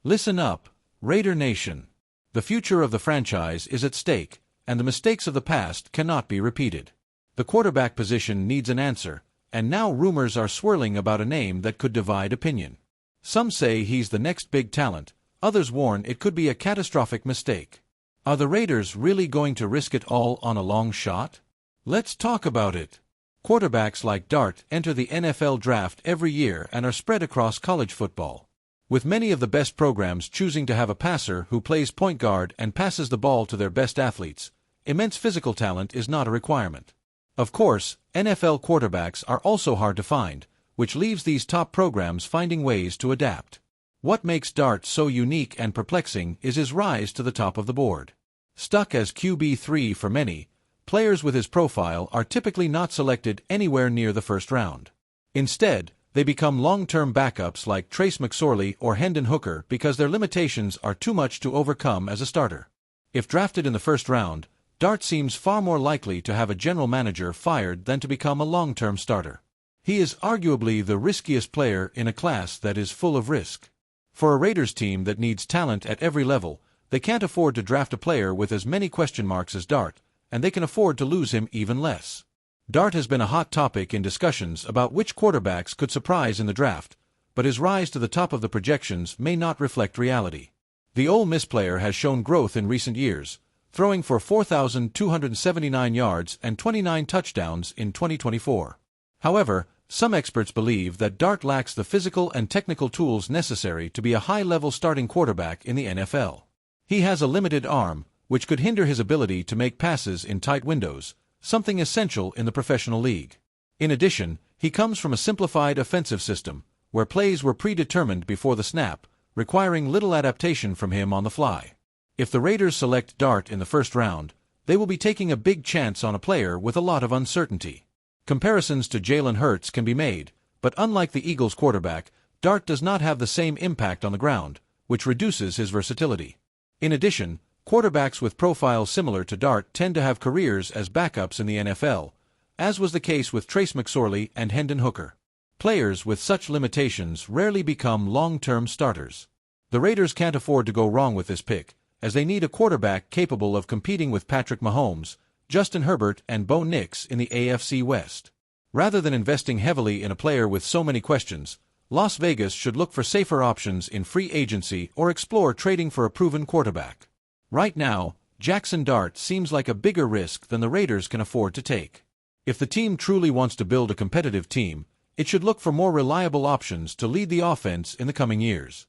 Listen up, Raider Nation. The future of the franchise is at stake, and the mistakes of the past cannot be repeated. The quarterback position needs an answer, and now rumors are swirling about a name that could divide opinion. Some say he's the next big talent, others warn it could be a catastrophic mistake. Are the Raiders really going to risk it all on a long shot? Let's talk about it. Quarterbacks like Dart enter the NFL draft every year and are spread across college football, with many of the best programs choosing to have a passer who plays point guard and passes the ball to their best athletes. Immense physical talent is not a requirement. Of course, NFL quarterbacks are also hard to find, which leaves these top programs finding ways to adapt. What makes Dart so unique and perplexing is his rise to the top of the board. Stuck as QB3 for many, players with his profile are typically not selected anywhere near the first round. Instead, they become long-term backups like Trace McSorley or Hendon Hooker because their limitations are too much to overcome as a starter. If drafted in the first round, Dart seems far more likely to have a general manager fired than to become a long-term starter. He is arguably the riskiest player in a class that is full of risk. For a Raiders team that needs talent at every level, they can't afford to draft a player with as many question marks as Dart, and they can afford to lose him even less. Dart has been a hot topic in discussions about which quarterbacks could surprise in the draft, but his rise to the top of the projections may not reflect reality. The Ole Miss player has shown growth in recent years, throwing for 4,279 yards and 29 touchdowns in 2024. However, some experts believe that Dart lacks the physical and technical tools necessary to be a high-level starting quarterback in the NFL. He has a limited arm, which could hinder his ability to make passes in tight windows, something essential in the professional league. In addition, he comes from a simplified offensive system, where plays were predetermined before the snap, requiring little adaptation from him on the fly. If the Raiders select Dart in the first round, they will be taking a big chance on a player with a lot of uncertainty. Comparisons to Jalen Hurts can be made, but unlike the Eagles quarterback, Dart does not have the same impact on the ground, which reduces his versatility. In addition, quarterbacks with profiles similar to Dart tend to have careers as backups in the NFL, as was the case with Trace McSorley and Hendon Hooker. Players with such limitations rarely become long-term starters. The Raiders can't afford to go wrong with this pick, as they need a quarterback capable of competing with Patrick Mahomes, Justin Herbert, and Bo Nix in the AFC West. Rather than investing heavily in a player with so many questions, Las Vegas should look for safer options in free agency or explore trading for a proven quarterback. Right now, Jackson Dart seems like a bigger risk than the Raiders can afford to take. If the team truly wants to build a competitive team, it should look for more reliable options to lead the offense in the coming years.